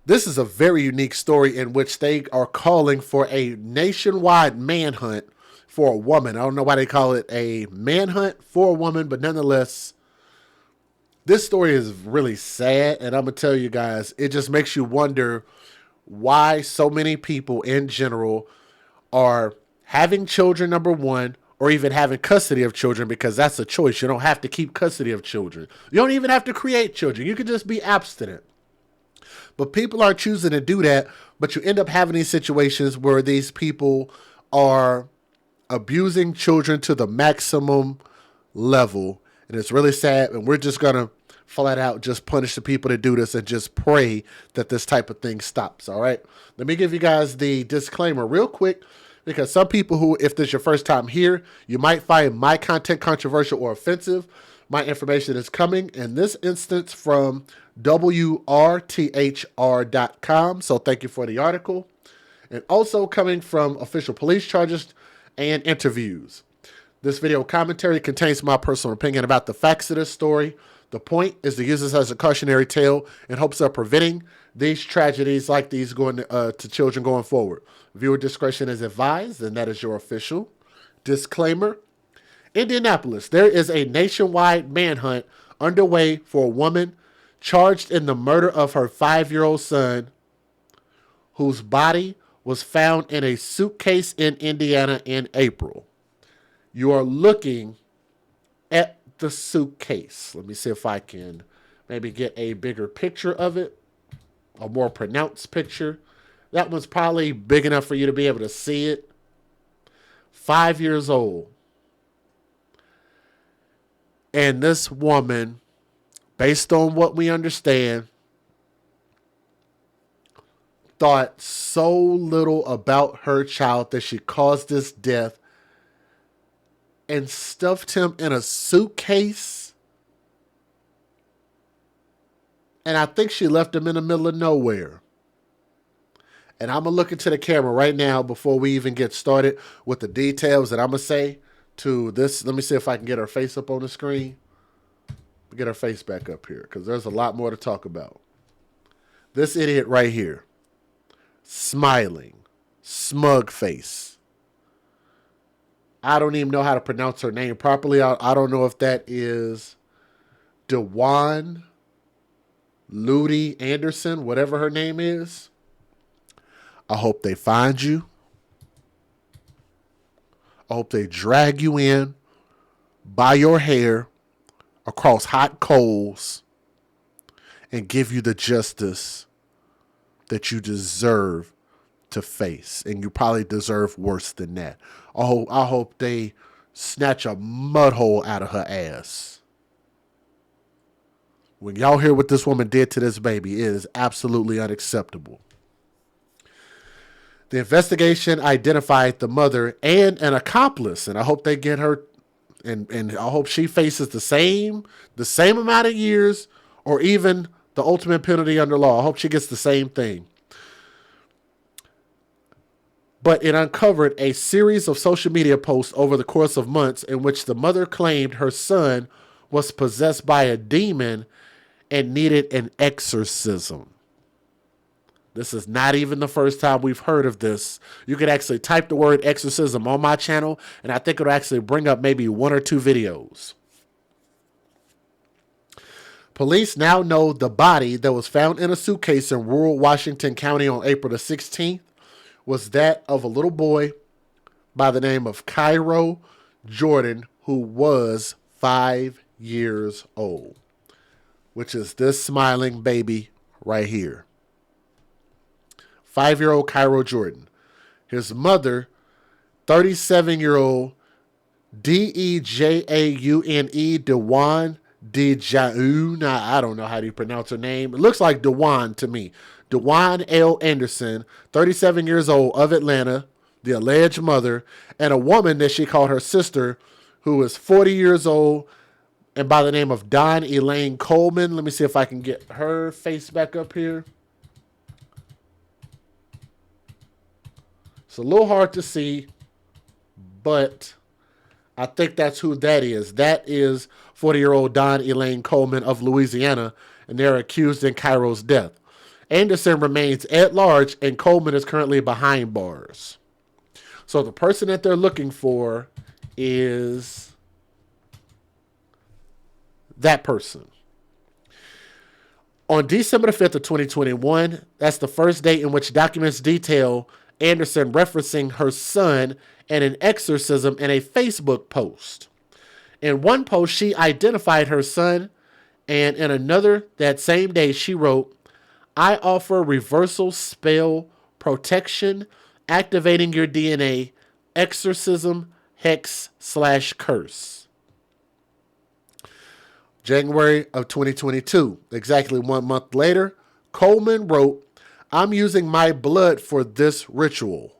This is a very unique story in which they are calling for a nationwide manhunt for a woman. I don't know why they call it a manhunt for a woman, but nonetheless, this story is really sad. And I'm going to tell you guys, it just makes you wonder why so many people in general are having children, number one, or even having custody of children, because that's a choice. You don't have to keep custody of children. You don't even have to create children. You can just be abstinent. But people are choosing to do that, but you end up having these situations where these people are abusing children to the maximum level. And it's really sad. And we're just going to flat out just punish the people that do this and just pray that this type of thing stops. All right. Let me give you guys the disclaimer real quick, because some people who, if this is your first time here, you might find my content controversial or offensive. My information is coming in this instance from WRTHR.com. So thank you for the article. And also coming from official police charges and interviews. This video commentary contains my personal opinion about the facts of this story. The point is to use this as a cautionary tale in hopes of preventing these tragedies like these going to children going forward. Viewer discretion is advised, and that is your official disclaimer. Indianapolis, there is a nationwide manhunt underway for a woman charged in the murder of her 5-year-old son, whose body was found in a suitcase in Indiana in April. You are looking at the suitcase. Let me see if I can maybe get a bigger picture of it, a more pronounced picture. That one's probably big enough for you to be able to see it. 5 years old. And this woman, based on what we understand, thought so little about her child that she caused this death and stuffed him in a suitcase. And I think she left him in the middle of nowhere. And I'm going to look into the camera right now before we even get started with the details that I'm going to say to this. Let me see if I can get her face up on the screen. Get her face back up here, because there's a lot more to talk about. This idiot right here. Smiling. Smug face. I don't even know how to pronounce her name properly. I don't know if that is Dewan Ludi Anderson, whatever her name is. I hope they find you. I hope they drag you in by your hair across hot coals and give you the justice that you deserve to face. And you probably deserve worse than that. I hope they snatch a mud hole out of her ass. When y'all hear what this woman did to this baby, it is absolutely unacceptable. The investigation identified the mother and an accomplice, and I hope they get her. And I hope she faces the same amount of years, or even the ultimate penalty under law. I hope she gets the same thing. But it uncovered a series of social media posts over the course of months in which the mother claimed her son was possessed by a demon and needed an exorcism. This is not even the first time we've heard of this. You could actually type the word exorcism on my channel, and I think it'll actually bring up maybe 1 or 2 videos. Police now know the body that was found in a suitcase in rural Washington County on April the 16th was that of a little boy by the name of Cairo Jordan, who was 5 years old, which is this smiling baby right here. 5-year-old Cairo Jordan. His mother, 37-year-old Dejaune Dewan Dejaune. I don't know how to pronounce her name. It looks like Dewan to me. Dewan L. Anderson, 37 years old, of Atlanta, the alleged mother, and a woman that she called her sister, who is 40 years old and by the name of Dawn Elaine Coleman. Let me see if I can get her face back up here. It's a little hard to see, but I think that's who that is. That is 40-year-old Dawn Elaine Coleman of Louisiana, and they're accused in Cairo's death. Anderson remains at large, and Coleman is currently behind bars. So the person that they're looking for is that person. On December the 5th of 2021, that's the first date in which documents detail Anderson referencing her son and an exorcism in a Facebook post. In one post, she identified her son, and in another that same day, she wrote, "I offer reversal spell protection, activating your DNA, exorcism, hex/curse." January of 2022, exactly 1 month later, Coleman wrote, "I'm using my blood for this ritual."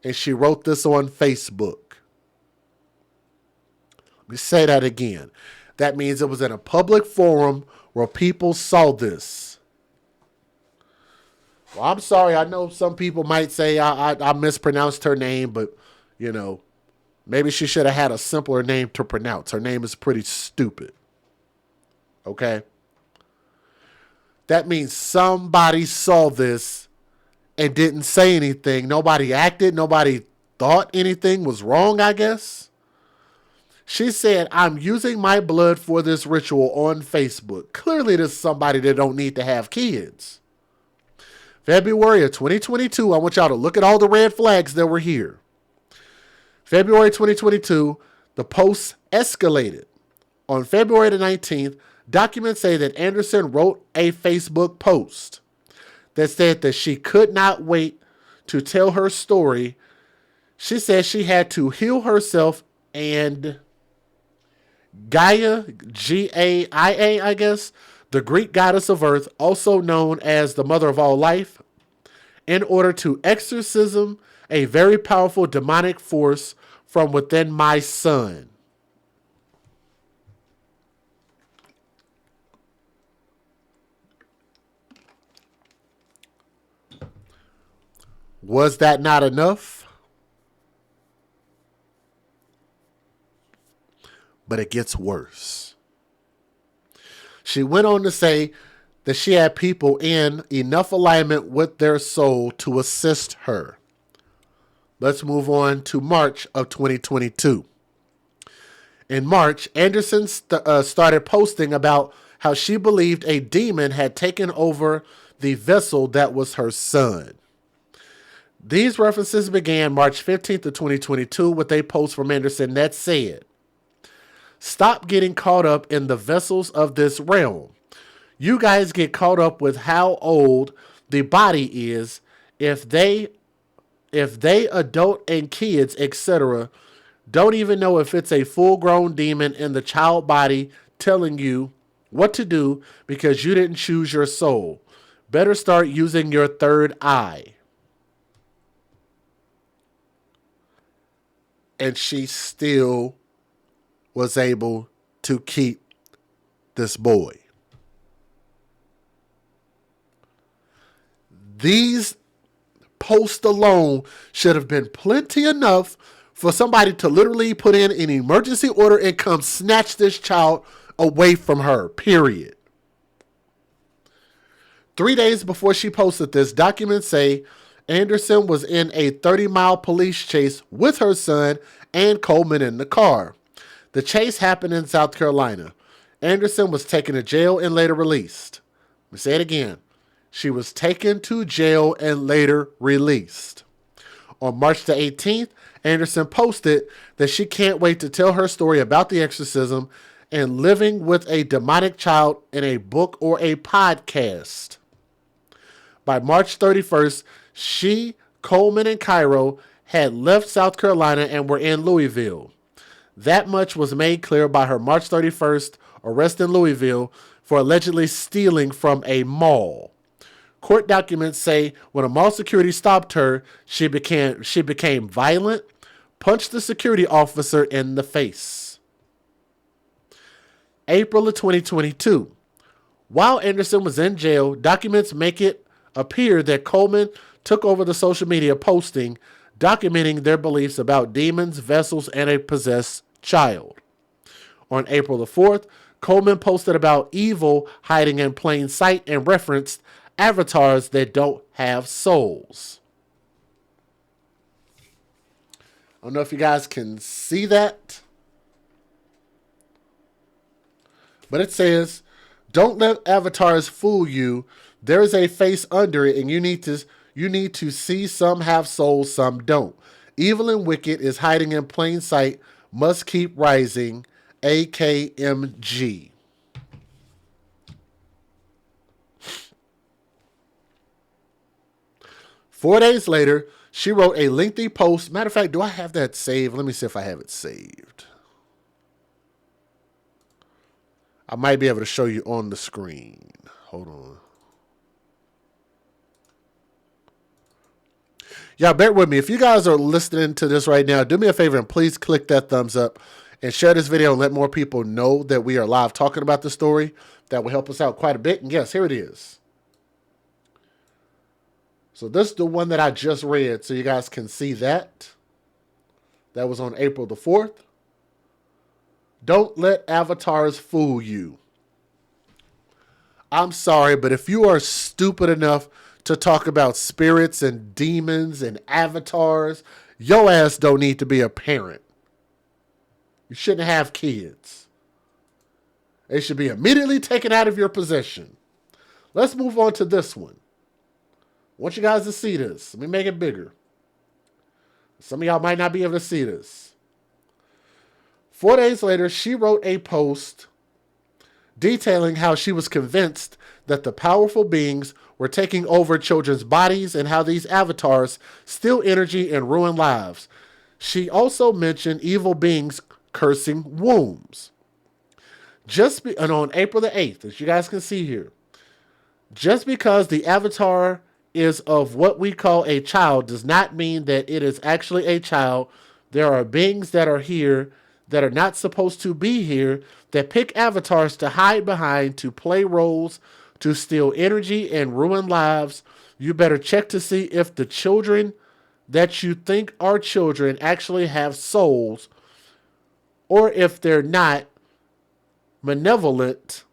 And she wrote this on Facebook. Let me say that again. That means it was in a public forum where people saw this. Well, I'm sorry. I know some people might say I mispronounced her name, but, maybe she should have had a simpler name to pronounce. Her name is pretty stupid. Okay? That means somebody saw this and didn't say anything. Nobody acted. Nobody thought anything was wrong, I guess. She said, "I'm using my blood for this ritual" on Facebook. Clearly, this is somebody that don't need to have kids. February of 2022, I want y'all to look at all the red flags that were here. February 2022, the posts escalated. On February the 19th, documents say that Anderson wrote a Facebook post that said that she could not wait to tell her story. She said she had to heal herself and Gaia, Gaia, I guess, the Greek goddess of earth, also known as the mother of all life, in order to exorcism a very powerful demonic force from within my son. Was that not enough? But it gets worse. She went on to say that she had people in enough alignment with their soul to assist her. Let's move on to March of 2022. In March, Anderson started posting about how she believed a demon had taken over the vessel that was her son. These references began March 15th of 2022 with a post from Anderson that said, "Stop getting caught up in the vessels of this realm. You guys get caught up with how old the body is. If they adult and kids, etc., don't even know if it's a full-grown demon in the child body telling you what to do because you didn't choose your soul. Better start using your third eye." And she still was able to keep this boy. These posts alone should have been plenty enough for somebody to literally put in an emergency order and come snatch this child away from her, period. 3 days before she posted this, documents say Anderson was in a 30-mile police chase with her son and Coleman in the car. The chase happened in South Carolina. Anderson was taken to jail and later released. Let me say it again. She was taken to jail and later released. On March the 18th, Anderson posted that she can't wait to tell her story about the exorcism and living with a demonic child in a book or a podcast. By March 31st, she, Coleman, and Cairo had left South Carolina and were in Louisville. That much was made clear by her March 31st arrest in Louisville for allegedly stealing from a mall. Court documents say when a mall security stopped her, she became violent, punched the security officer in the face. April of 2022. While Anderson was in jail, documents make it appear that Coleman took over the social media posting, documenting their beliefs about demons, vessels, and a possessed child. On April the 4th, Coleman posted about evil hiding in plain sight and referenced avatars that don't have souls. I don't know if you guys can see that. But it says, don't let avatars fool you. There is a face under it, and you need to see some have souls, some don't. Evil and wicked is hiding in plain sight. Must keep rising. AKMG. Four days later, she wrote a lengthy post. Matter of fact, do I have that saved? Let me see if I have it saved. I might be able to show you on the screen. Hold on. Y'all bear with me. If you guys are listening to this right now, do me a favor and please click that thumbs up and share this video and let more people know that we are live talking about the story. That will help us out quite a bit. And yes, here it is. So this is the one that I just read, so you guys can see that. That was on April the 4th. Don't let avatars fool you. I'm sorry, but if you are stupid enough to talk about spirits and demons and avatars, your ass don't need to be a parent. You shouldn't have kids. They should be immediately taken out of your possession. Let's move on to this one. I want you guys to see this. Let me make it bigger. Some of y'all might not be able to see this. 4 days later, she wrote a post detailing how she was convinced that the powerful beings were taking over children's bodies and how these avatars steal energy and ruin lives. She also mentioned evil beings cursing wombs. And on April the 8th, as you guys can see here, just because the avatar is of what we call a child does not mean that it is actually a child. There are beings that are here that are not supposed to be here, that pick avatars to hide behind, to play roles, to steal energy and ruin lives. You better check to see if the children that you think are children actually have souls, or if they're not malevolent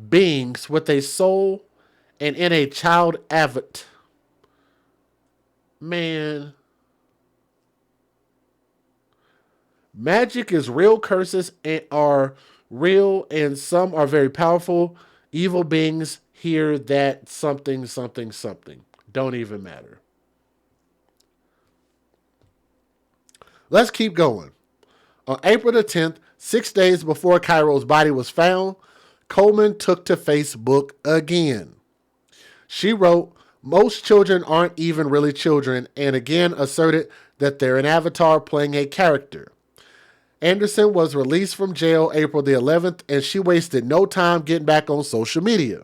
beings with a soul and in a child avatar. Man. Magic is real. Curses are real, and some are very powerful. Evil beings hear that something, something, something. Don't even matter. Let's keep going. On April the 10th, 6 days before Cairo's body was found, Coleman took to Facebook again. She wrote, most children aren't even really children, and again asserted that they're an avatar playing a character. Anderson was released from jail April the 11th, and she wasted no time getting back on social media.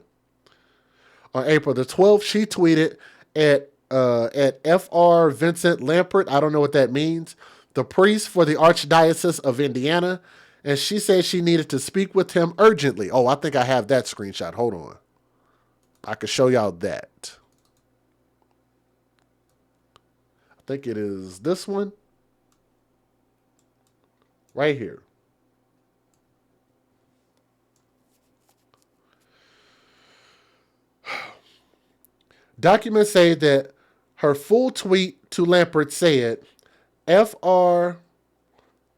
On April the 12th, she tweeted at Fr. Vincent Lampert, I don't know what that means, the priest for the Archdiocese of Indiana, and she said she needed to speak with him urgently. Oh, I think I have that screenshot. Hold on. I can show y'all that. I think it is this one. Right here. Documents say that her full tweet to Lampert said, Fr.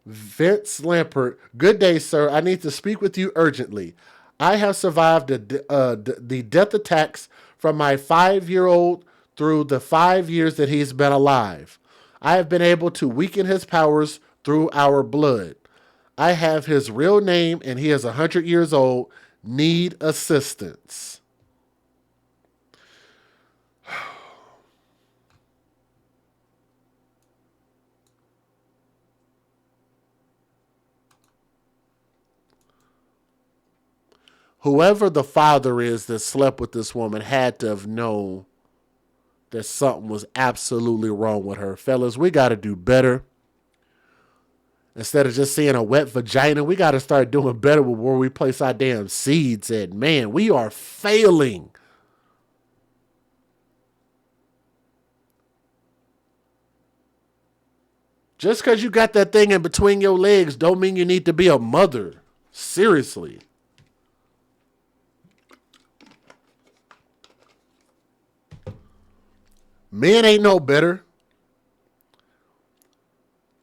Vince Lampert, good day, sir. I need to speak with you urgently. I have survived the death attacks from my 5-year-old through the 5 years that he's been alive. I have been able to weaken his powers through our blood. I have his real name and he is 100 years old. Need assistance. Whoever the father is that slept with this woman had to have known that something was absolutely wrong with her. Fellas, we got to do better. Instead of just seeing a wet vagina, we got to start doing better with where we place our damn seeds in. Man, we are failing. Just because you got that thing in between your legs don't mean you need to be a mother. Seriously. Men ain't no better.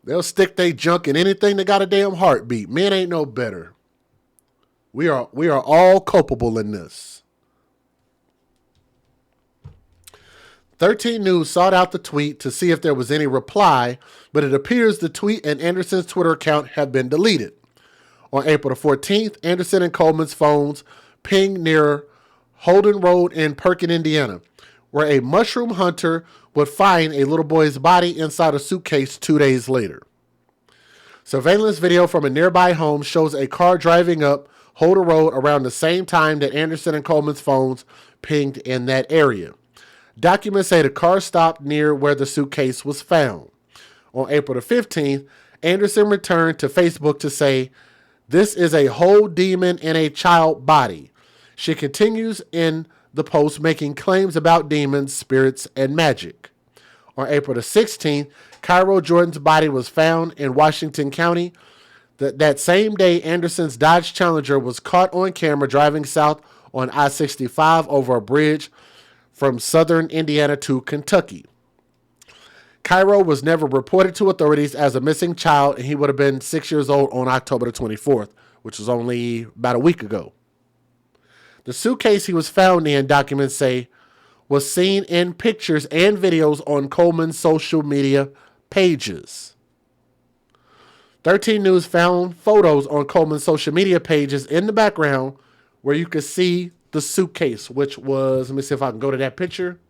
They'll stick their junk in anything that got a damn heartbeat. Men ain't no better. We are all culpable in this. 13 News sought out the tweet to see if there was any reply, but it appears the tweet and Anderson's Twitter account have been deleted. On April the 14th, Anderson and Coleman's phones pinged near Holden Road in Perkin, Indiana, where a mushroom hunter would find a little boy's body inside a suitcase 2 days later. Surveillance video from a nearby home shows a car driving up Holden Road around the same time that Anderson and Coleman's phones pinged in that area. Documents say the car stopped near where the suitcase was found. On April the 15th, Anderson returned to Facebook to say, "This is a whole demon in a child body." She continues in the post making claims about demons, spirits, and magic. On April the 16th, Cairo Jordan's body was found in Washington County. That same day, Anderson's Dodge Challenger was caught on camera driving south on I-65 over a bridge from southern Indiana to Kentucky. Cairo was never reported to authorities as a missing child, and he would have been 6 years old on October the 24th, which was only about a week ago. The suitcase he was found in, documents say, was seen in pictures and videos on Coleman's social media pages. 13 News found photos on Coleman's social media pages in the background where you could see the suitcase, which was, let me see if I can go to that picture.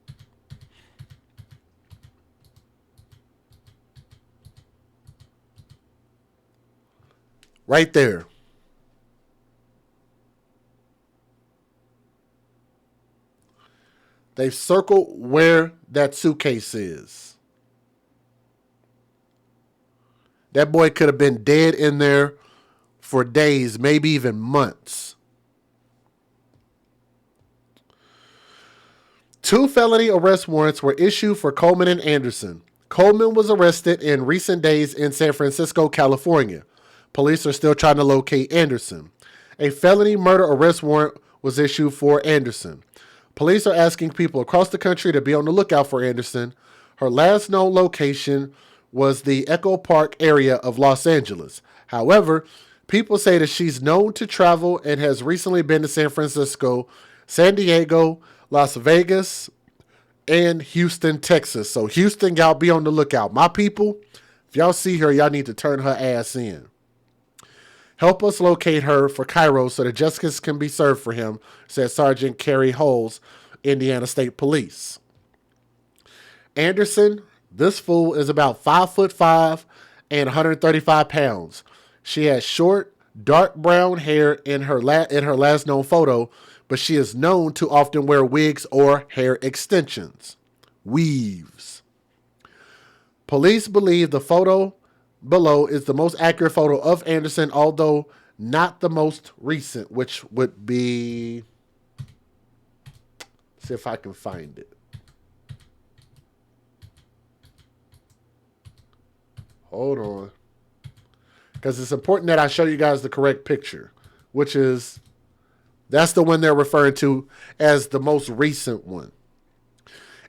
Right there. They've circled where that suitcase is. That boy could have been dead in there for days, maybe even months. 2 felony arrest warrants were issued for Coleman and Anderson. Coleman was arrested in recent days in San Francisco, California. Police are still trying to locate Anderson. A felony murder arrest warrant was issued for Anderson. Police are asking people across the country to be on the lookout for Anderson. Her last known location was the Echo Park area of Los Angeles. However, people say that she's known to travel and has recently been to San Francisco, San Diego, Las Vegas, and Houston, Texas. So Houston, y'all be on the lookout. My people, if y'all see her, y'all need to turn her ass in. Help us locate her for Cairo so that justice can be served for him, said Sergeant Kerry Holes, Indiana State Police. Anderson, this fool is about 5'5" and 135 pounds. She has short, dark brown hair in her last known photo, but she is known to often wear wigs or hair extensions. Weaves. Police believe the photo below is the most accurate photo of Anderson, although not the most recent, which would be, see if I can find it. Hold on. Because it's important that I show you guys the correct picture, which is, that's the one they're referring to as the most recent one.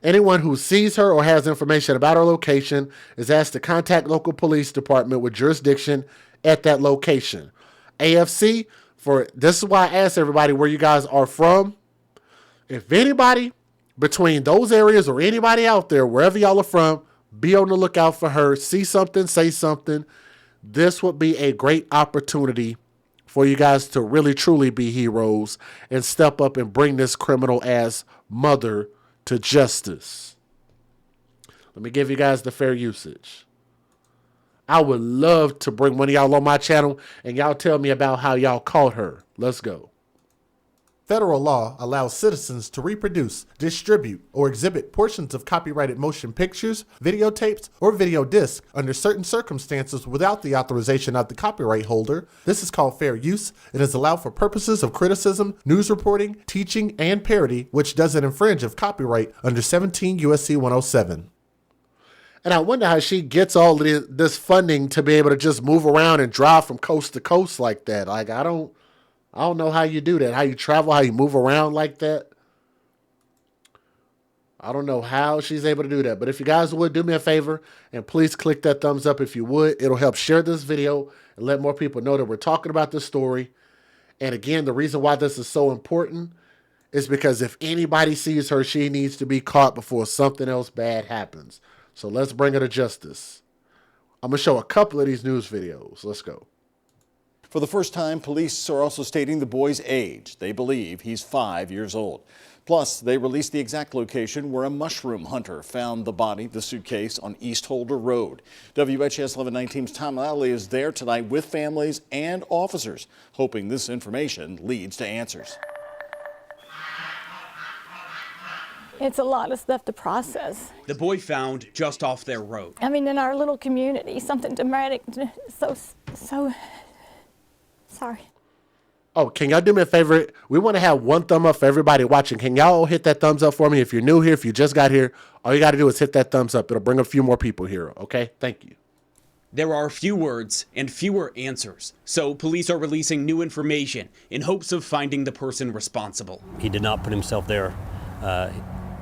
Anyone who sees her or has information about her location is asked to contact local police department with jurisdiction at that location. AFC, this is why I asked everybody where you guys are from. If anybody between those areas or anybody out there, wherever y'all are from, be on the lookout for her. See something, say something. This would be a great opportunity for you guys to really, truly be heroes and step up and bring this criminal ass mother to justice. Let me give you guys the fair usage. I would love to bring one of y'all on my channel and y'all tell me about how y'all caught her. Let's go. Federal law allows citizens to reproduce, distribute, or exhibit portions of copyrighted motion pictures, videotapes, or video discs under certain circumstances without the authorization of the copyright holder. This is called fair use. It is allowed for purposes of criticism, news reporting, teaching, and parody, which doesn't infringe of copyright under 17 U.S.C. 107. And I wonder how she gets all this funding to be able to just move around and drive from coast to coast like that. Like, I don't know how you do that. How you travel, how you move around like that. I don't know how she's able to do that. But if you guys would do me a favor and please click that thumbs up if you would. It'll help share this video and let more people know that we're talking about this story. And again, the reason why this is so important is because if anybody sees her, she needs to be caught before something else bad happens. So let's bring her to justice. I'm going to show a couple of these news videos. Let's go. For the first time, police are also stating the boy's age. They believe he's 5 years old. Plus, they released the exact location where a mushroom hunter found the body, the suitcase, on East Holder Road. WHS 1119's Tom Lally is there tonight with families and officers, hoping this information leads to answers. It's a lot of stuff to process. The boy found just off their road. I mean, in our little community, something dramatic, so sorry. Oh, can y'all do me a favor? We want to have one thumb up for everybody watching. Can y'all hit that thumbs up for me? If you're new here, if you just got here, all you got to do is hit that thumbs up. It'll bring a few more people here, okay? Thank you. There are few words and fewer answers, so police are releasing new information in hopes of finding the person responsible. He did not put himself there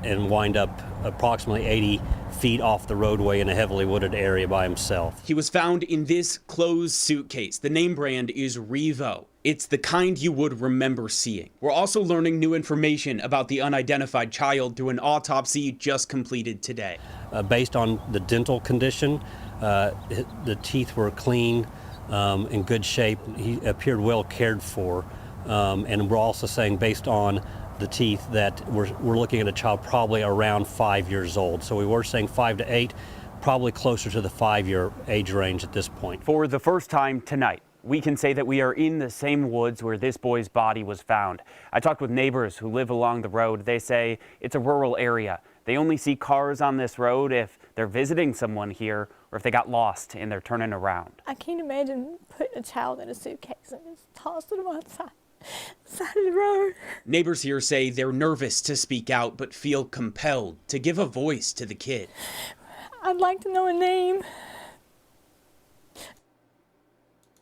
and wind up approximately 80 feet off the roadway in a heavily wooded area by himself. He was found in this closed suitcase. The name brand is Revo. It's the kind you would remember seeing. We're also learning new information about the unidentified child through an autopsy just completed today. Based on the dental condition, the teeth were clean, in good shape. He appeared well cared for. And we're also saying, based on the teeth, that we're looking at a child probably around 5 years old. So we were saying 5 to 8, probably closer to the 5-year age range at this point. For the first time tonight, we can say that we are in the same woods where this boy's body was found. I talked with neighbors who live along the road. They say it's a rural area. They only see cars on this road if they're visiting someone here or if they got lost and they're turning around. I can't imagine putting a child in a suitcase and just tossing them outside side of the road. Neighbors here say they're nervous to speak out but feel compelled to give a voice to the kid. I'd like to know a name.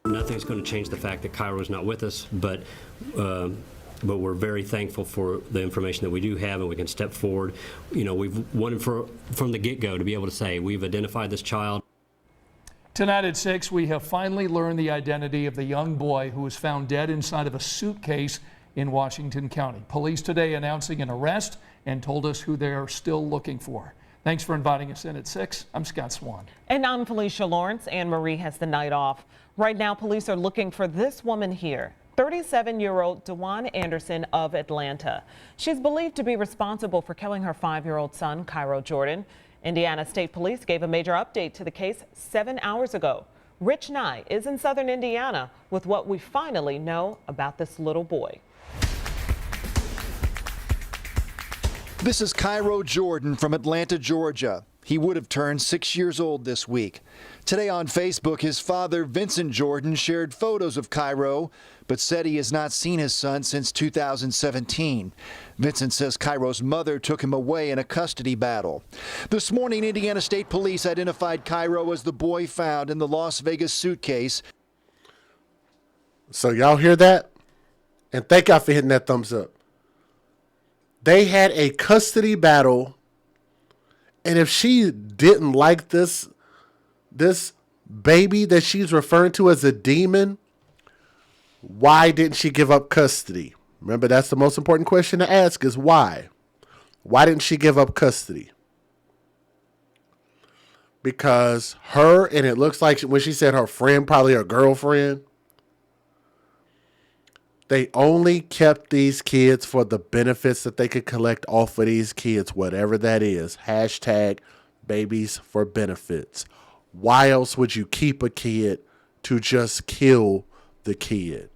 Nothing's going to change the fact that Cairo is not with us, but we're very thankful for the information that we do have, and we can step forward. You know, we've wanted from the get-go to be able to say we've identified this child. Tonight at 6, we have finally learned the identity of the young boy who was found dead inside of a suitcase in Washington County. Police today announcing an arrest and told us who they are still looking for. Thanks for inviting us in at 6. I'm Scott Swan. And I'm Felicia Lawrence. Anne Marie has the night off. Right now, police are looking for this woman here, 37-year-old Dewan Anderson of Atlanta. She's believed to be responsible for killing her 5-year-old son, Cairo Jordan. Indiana State Police gave a major update to the case 7 hours ago. Rich Nye is in southern Indiana with what we finally know about this little boy. This is Cairo Jordan from Atlanta, Georgia. He would have turned 6 years old this week. Today on Facebook, his father, Vincent Jordan, shared photos of Cairo, but said he has not seen his son since 2017. Vincent says Cairo's mother took him away in a custody battle. This morning, Indiana State Police identified Cairo as the boy found in the Las Vegas suitcase. So y'all hear that? And thank y'all for hitting that thumbs up. They had a custody battle. And if she didn't like this baby that she's referring to as a demon, why didn't she give up custody? Remember, that's the most important question to ask is why? Why didn't she give up custody? Because her, and it looks like when she said her friend, probably her girlfriend, they only kept these kids for the benefits that they could collect off of these kids, whatever that is. Hashtag babies for benefits. Why else would you keep a kid to just kill the kid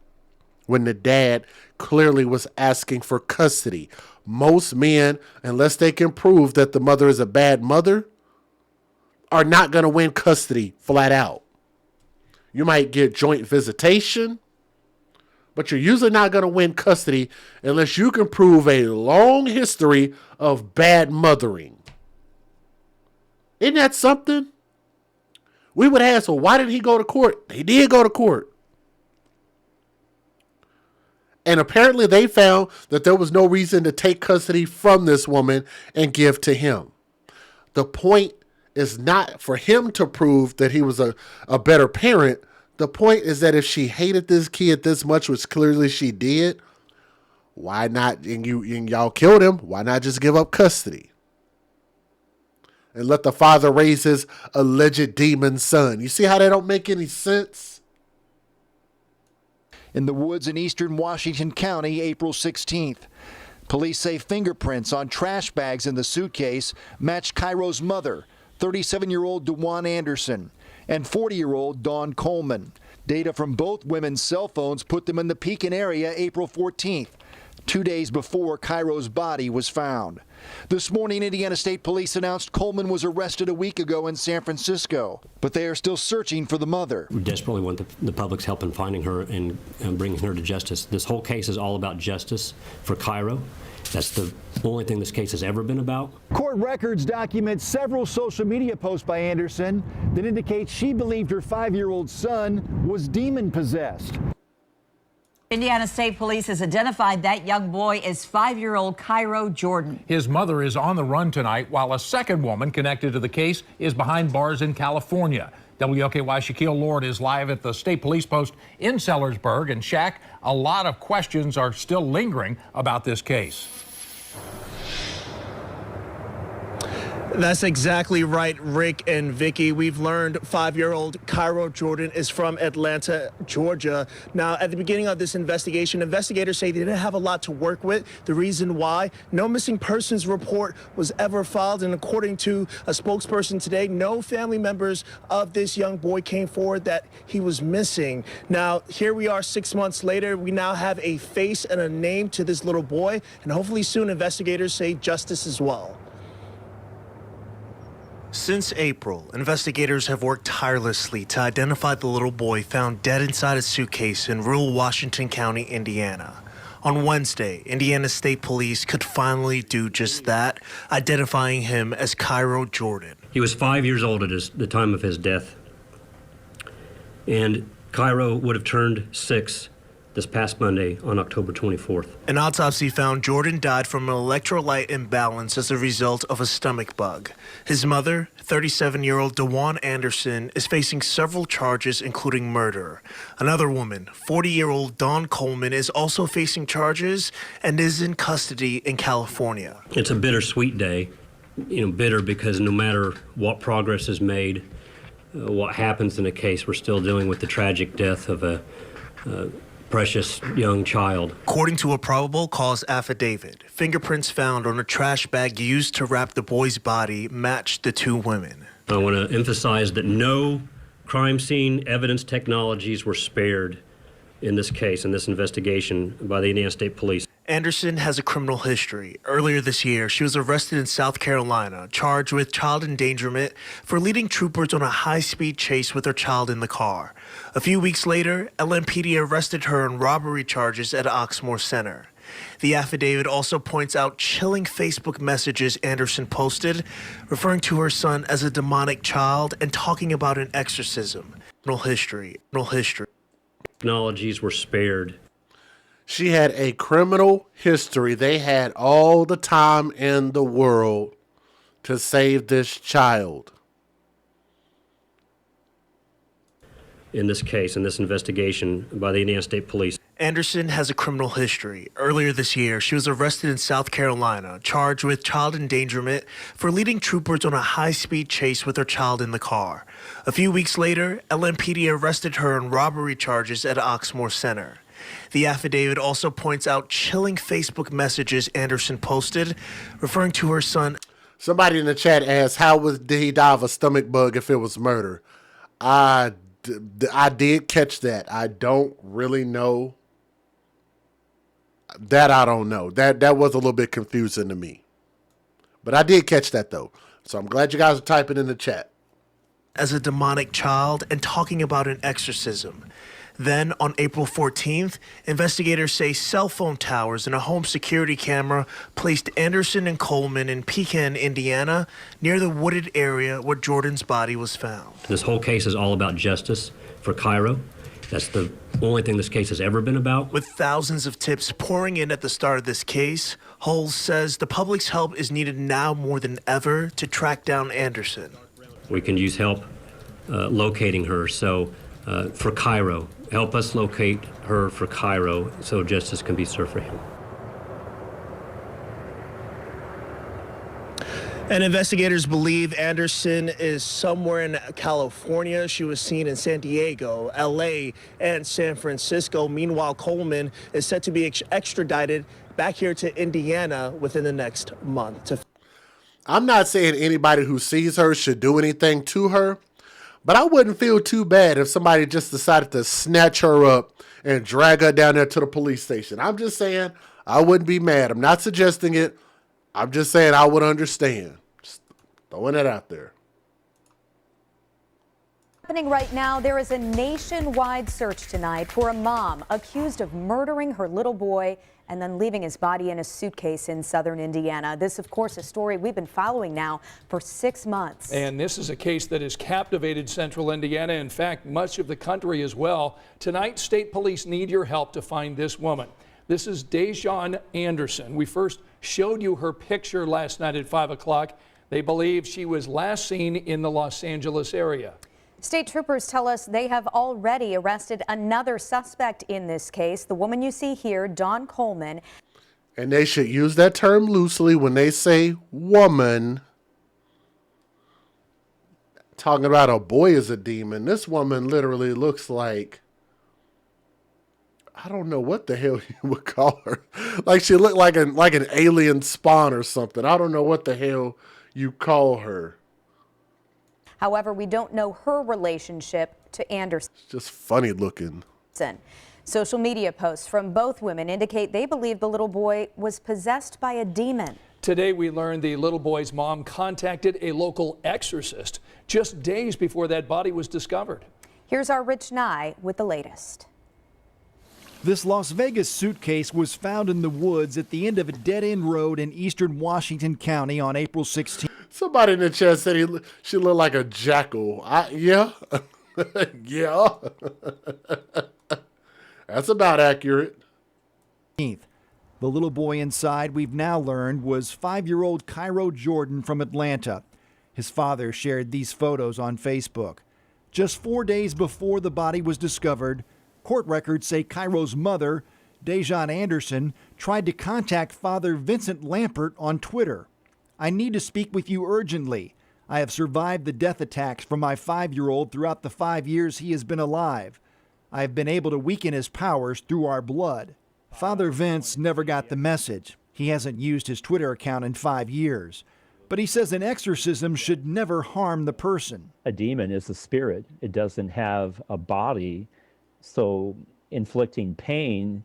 when the dad clearly was asking for custody? Most men, unless they can prove that the mother is a bad mother, are not going to win custody flat out. You might get joint visitation, but you're usually not going to win custody unless you can prove a long history of bad mothering. Isn't that something? We would ask, well, why did he go to court? He did go to court. And apparently they found that there was no reason to take custody from this woman and give to him. The point is not for him to prove that he was a better parent. The point is that if she hated this kid this much, which clearly she did, why not, and y'all killed him, why not just give up custody? And let the father raise his alleged demon son. You see how that don't make any sense? In the woods in eastern Washington County, April 16th. Police say fingerprints on trash bags in the suitcase matched Cairo's mother, 37-year-old DeJuan Anderson, and 40-year-old Dawn Coleman. Data from both women's cell phones put them in the Pekin area April 14th, 2 days before Cairo's body was found. This morning, Indiana State Police announced Coleman was arrested a week ago in San Francisco, but they are still searching for the mother. We desperately want the public's help in finding her and bringing her to justice. This whole case is all about justice for Cairo. That's the only thing this case has ever been about. Court records document several social media posts by Anderson that indicate she believed her 5-year-old son was demon-possessed. Indiana State Police has identified that young boy as 5-year-old Cairo Jordan. His mother is on the run tonight, while a second woman connected to the case is behind bars in California. WLKY Shaquille Lord is live at the State Police Post in Sellersburg. And Shaq, a lot of questions are still lingering about this case. That's exactly right, Rick and Vicky. We've learned 5-year-old Cairo Jordan is from Atlanta, Georgia. Now, at the beginning of this investigation, investigators say they didn't have a lot to work with. The reason why, no missing persons report was ever filed. And according to a spokesperson today, no family members of this young boy came forward that he was missing. Now, here we are 6 months later. We now have a face and a name to this little boy. And hopefully soon investigators say justice as well. Since April, investigators have worked tirelessly to identify the little boy found dead inside a suitcase in rural Washington County, Indiana. On Wednesday, Indiana State Police could finally do just that, identifying him as Cairo Jordan. He was 5 years old at the time of his death, and Cairo would have turned 6 this past Monday on October 24th. An autopsy found Jordan died from an electrolyte imbalance as a result of a stomach bug. His mother, 37-year-old DeJuan Anderson, is facing several charges, including murder. Another woman, 40-year-old Dawn Coleman, is also facing charges and is in custody in California. It's a bittersweet day, bitter because no matter what progress is made, what happens in a case, we're still dealing with the tragic death of a precious young child. According to a probable cause affidavit, fingerprints found on a trash bag used to wrap the boy's body matched the two women. I want to emphasize that no crime scene evidence technologies were spared in this case, in this investigation by the Indiana State Police. Anderson has a criminal history. Earlier this year, she was arrested in South Carolina, charged with child endangerment for leading troopers on a high-speed chase with her child in the car. A few weeks later, LMPD arrested her on robbery charges at Oxmoor Center. The affidavit also points out chilling Facebook messages Anderson posted, referring to her son as a demonic child and talking about an exorcism. Criminal history. Technologies were spared. She had a criminal history. They had all the time in the world to save this child. In this case, in this investigation by the Indiana State Police. Anderson has a criminal history. Earlier this year, she was arrested in South Carolina, charged with child endangerment for leading troopers on a high-speed chase with her child in the car. A few weeks later, LMPD arrested her on robbery charges at Oxmoor Center. The affidavit also points out chilling Facebook messages Anderson posted, referring to her son. Somebody in the chat asked, did he die of a stomach bug if it was murder? I did catch that. I don't really know. That I don't know. That was a little bit confusing to me. But I did catch that, though. So I'm glad you guys are typing in the chat. As a demonic child and talking about an exorcism. Then, on April 14th, investigators say cell phone towers and a home security camera placed Anderson and Coleman in Pekin, Indiana, near the wooded area where Jordan's body was found. This whole case is all about justice for Cairo. That's the only thing this case has ever been about. With thousands of tips pouring in at the start of this case, Hulse says the public's help is needed now more than ever to track down Anderson. We can use help locating her. So for Cairo, help us locate her for Cairo so justice can be served for him. And investigators believe Anderson is somewhere in California. She was seen in San Diego, LA, and San Francisco. Meanwhile, Coleman is set to be extradited back here to Indiana within the next month. I'm not saying anybody who sees her should do anything to her, but I wouldn't feel too bad if somebody just decided to snatch her up and drag her down there to the police station. I'm just saying I wouldn't be mad. I'm not suggesting it. I'm just saying I would understand. Just throwing it out there. Happening right now, there is a nationwide search tonight for a mom accused of murdering her little boy and then leaving his body in a suitcase in southern Indiana. This, of course, a story we've been following now for 6 months. And this is a case that has captivated central Indiana. In fact, much of the country as well. Tonight, state police need your help to find this woman. This is Dejan Anderson. We first showed you her picture last night at 5 o'clock. They believe she was last seen in the Los Angeles area. State troopers tell us they have already arrested another suspect in this case. The woman you see here, Dawn Coleman. And they should use that term loosely when they say woman. Talking about a boy is a demon. This woman literally looks like, I don't know what the hell you would call her. Like she looked like an alien spawn or something. I don't know what the hell you call her. However, we don't know her relationship to Anderson. It's just funny looking. Social media posts from both women indicate they believe the little boy was possessed by a demon. Today, we learned the little boy's mom contacted a local exorcist just days before that body was discovered. Here's our Rich Nye with the latest. This Las Vegas suitcase was found in the woods at the end of a dead-end road in eastern Washington County on April 16th. Somebody in the chat said she looked like a jackal. Yeah. Yeah. That's about accurate. The little boy inside, we've now learned, was 5-year-old Cairo Jordan from Atlanta. His father shared these photos on Facebook. Just 4 days before the body was discovered, court records say Cairo's mother, Dejan Anderson, tried to contact Father Vincent Lampert on Twitter. I need to speak with you urgently. I have survived the death attacks from my 5-year-old throughout the 5 years he has been alive. I have been able to weaken his powers through our blood. Father Vince never got the message. He hasn't used his Twitter account in 5 years. But he says an exorcism should never harm the person. A demon is a spirit. It doesn't have a body. So inflicting pain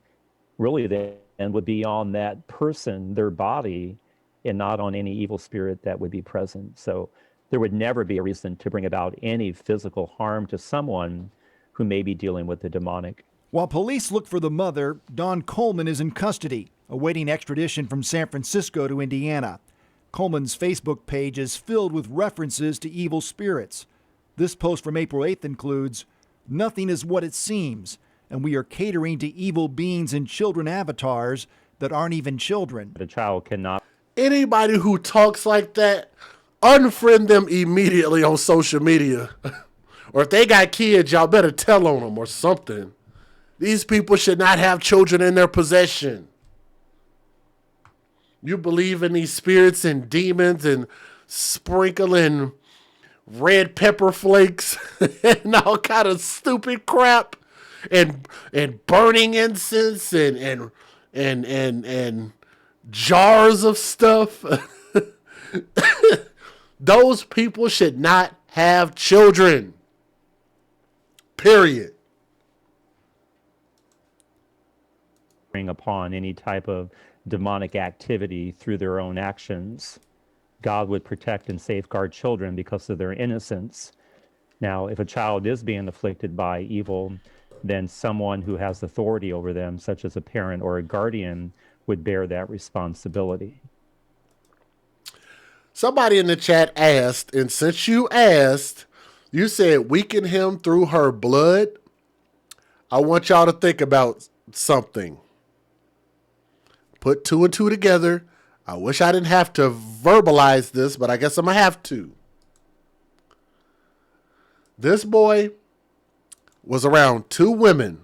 really then would be on that person, their body, and not on any evil spirit that would be present. So there would never be a reason to bring about any physical harm to someone who may be dealing with the demonic. While police look for the mother, Dawn Coleman is in custody, awaiting extradition from San Francisco to Indiana. Coleman's Facebook page is filled with references to evil spirits. This post from April 8th includes, "Nothing is what it seems, and we are catering to evil beings and children avatars that aren't even children." The child cannot. Anybody who talks like that, unfriend them immediately on social media. Or if they got kids, y'all better tell on them or something. These people should not have children in their possession. You believe in these spirits and demons and sprinkling red pepper flakes and all kind of stupid crap and burning incense and jars of stuff. Those people should not have children. Period. Bring upon any type of demonic activity through their own actions. God would protect and safeguard children because of their innocence. Now, if a child is being afflicted by evil, then someone who has authority over them, such as a parent or a guardian, would bear that responsibility. Somebody in the chat asked, and since you asked, you said weaken him through her blood. I want y'all to think about something. Put two and two together. I wish I didn't have to verbalize this, but I guess I'm going to have to. This boy was around two women,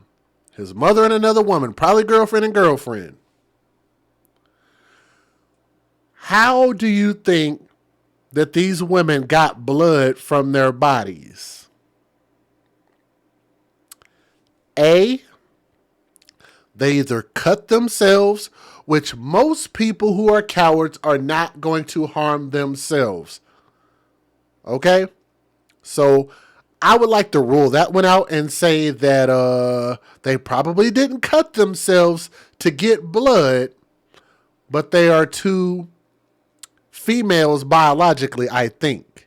his mother and another woman, probably girlfriend and girlfriend. How do you think that these women got blood from their bodies? A, they either cut themselves, which most people who are cowards are not going to harm themselves. Okay? So I would like to rule that one out and say that they probably didn't cut themselves to get blood, but they are two females biologically, I think.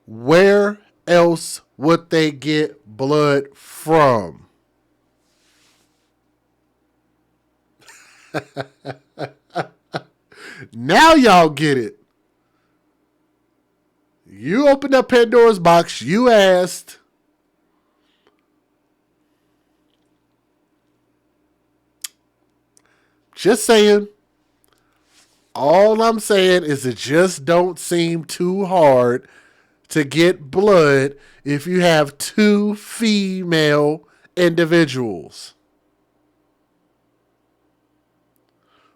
Where else would they get blood from? Now y'all get it. You opened up Pandora's box. You asked. Just saying. All I'm saying is it just don't seem too hard to get blood if you have two female individuals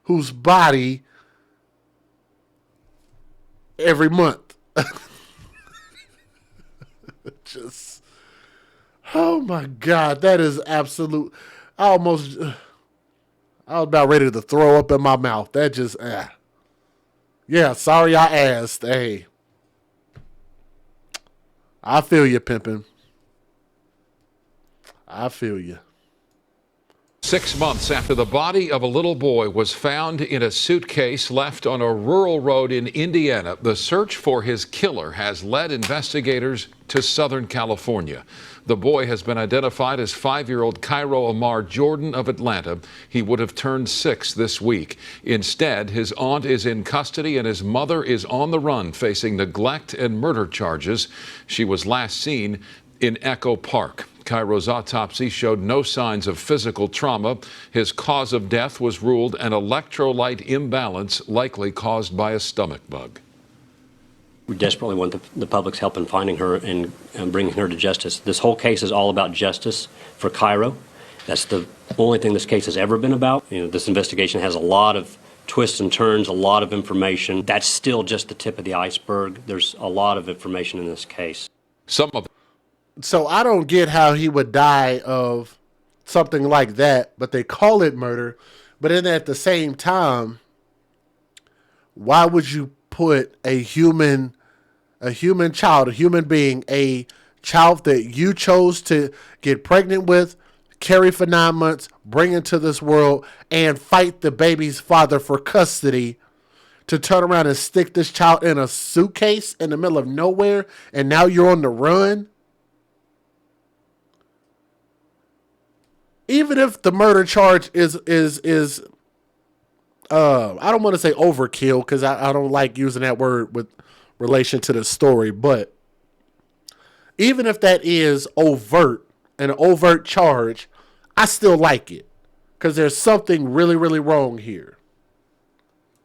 whose body every month. Just, oh my God, that is absolute. I was about ready to throw up in my mouth. That just, yeah, sorry I asked. Hey, I feel you, pimpin'. I feel you. 6 months after the body of a little boy was found in a suitcase left on a rural road in Indiana, the search for his killer has led investigators to Southern California. The boy has been identified as 5-year-old Cairo Amar Jordan of Atlanta. He would have turned 6 this week. Instead, his aunt is in custody and his mother is on the run, facing neglect and murder charges. She was last seen in Echo Park. Cairo's autopsy showed no signs of physical trauma. His cause of death was ruled an electrolyte imbalance, likely caused by a stomach bug. We desperately want the public's help in finding her and bringing her to justice. This whole case is all about justice for Cairo. That's the only thing this case has ever been about. You know, this investigation has a lot of twists and turns, a lot of information. That's still just the tip of the iceberg. There's a lot of information in this case. So I don't get how he would die of something like that, but they call it murder. But then at the same time, why would you put a human child, a human being, a child that you chose to get pregnant with, carry for 9 months, bring into this world, and fight the baby's father for custody, to turn around and stick this child in a suitcase in the middle of nowhere, and now you're on the run? Even if the murder charge is I don't want to say overkill, because I don't like using that word with relation to the story, but even if that is an overt charge, I still like it, because there's something really, really wrong here.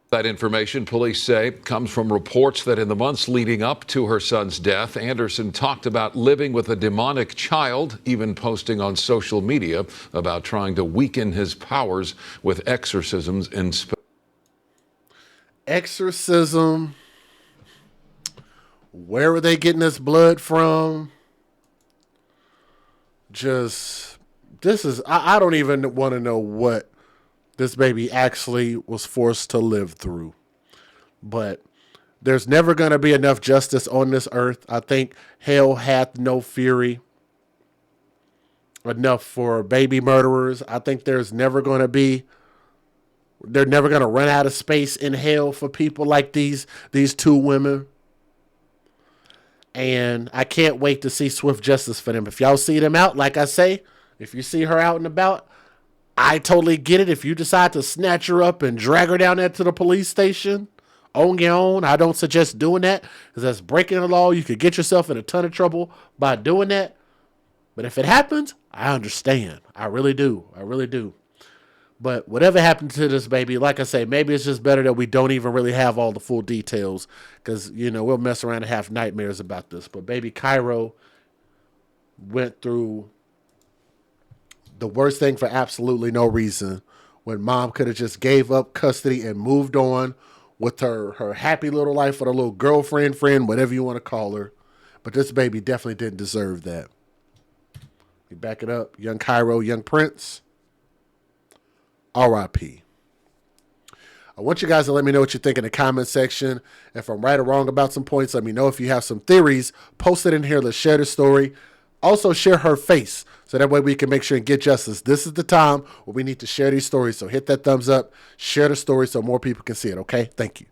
That information, police say, comes from reports that in the months leading up to her son's death, Anderson talked about living with a demonic child, even posting on social media about trying to weaken his powers with exorcisms and exorcism. Where were they getting this blood from? I don't even want to know what this baby actually was forced to live through. But there's never going to be enough justice on this earth. I think hell hath no fury enough for baby murderers. I think they're never going to run out of space in hell for people like these two women. And I can't wait to see swift justice for them. If y'all see them out, like I say, if you see her out and about, I totally get it. If you decide to snatch her up and drag her down there to the police station on your own, I don't suggest doing that, because that's breaking the law. You could get yourself in a ton of trouble by doing that. But if it happens, I understand. I really do. I really do. But whatever happened to this baby, like I say, maybe it's just better that we don't even really have all the full details because, we'll mess around and have nightmares about this. But baby Cairo went through the worst thing for absolutely no reason when mom could have just gave up custody and moved on with her happy little life with her little girlfriend, friend, whatever you want to call her. But this baby definitely didn't deserve that. You back it up. Young Cairo, young Prince. R.I.P. I want you guys to let me know what you think in the comment section. If I'm right or wrong about some points, let me know. If you have some theories, post it in here. Let's share the story. Also, share her face so that way we can make sure and get justice. This is the time where we need to share these stories. So hit that thumbs up, share the story so more people can see it, okay? Thank you.